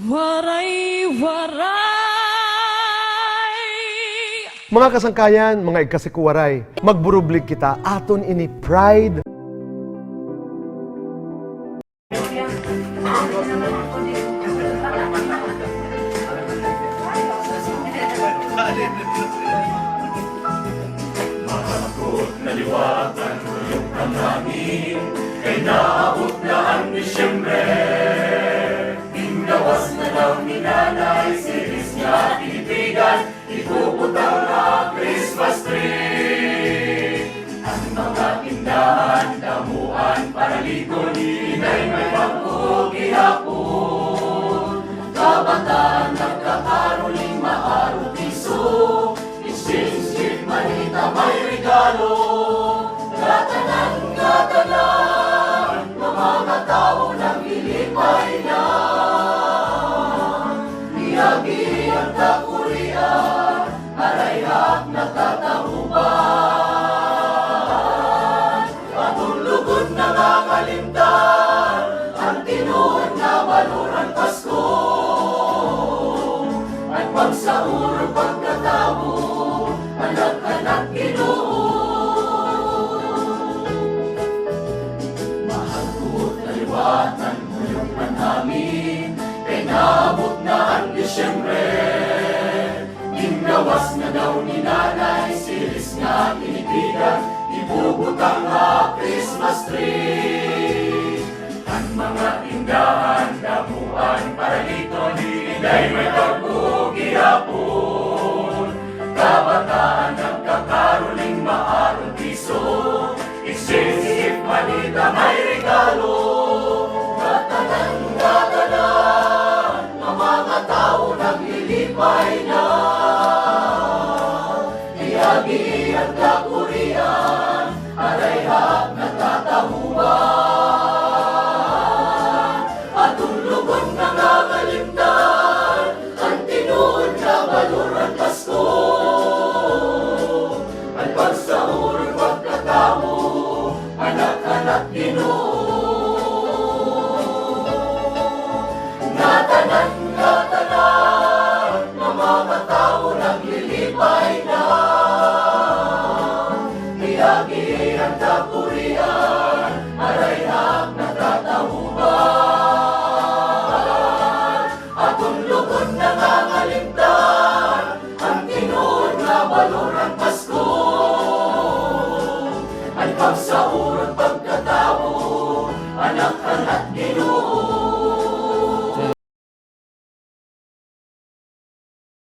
Waray-waray! Mga kasangkayan, mga ikasikuwaray, magburublig kita aton ini pride. Matakot na liwatan tuyok ng hangin, kay naabot na ang Disyembre. Ginawas na daw ni nanay, siris niya titigan, ipuputaw na Christmas tree. Ang mga tindahan, damuan, paralito ni inay may pag-ugi hapon. Kabataan nagkakaroling maarong piso, exchange gift, manita, may regalo. Gatanan, mga tao ng ilipay na. Iyagi ang kakurian, arayhak na tatauban. Atong lugod na nangalimtan, ang tinuod na baluran Pasko. At pagsauro pagkatabo, anak-anak Ginoo. Mahal ko't naliwatan mo yung namin, kay naabot na ang Disyembre. Ginawas na daw ni nanay, siris nga tinipigan, ibubutang na Christmas tree. Ang mga tindahan, damuan, paralito ni inay may pag-ugi hapon. Kabataan nagkakaroling maarong piso, exchange gift, manita, may regalo. Gatanan, mga tao naglilipay na. Iyagi ang kakurian, arayhak na tatahuan. Atong lugod na nangalimtan, ang tinuod na baluran Pasko. At pagsahuro pagkatamo, anak-anak Ginoo. Gatanan, mga tao naglilipay na. Iyagi ang kakurian, arayhak na tatauban. Atong lugod na nangalimtan, ang tinuod na baluran Pasko. At pagsauro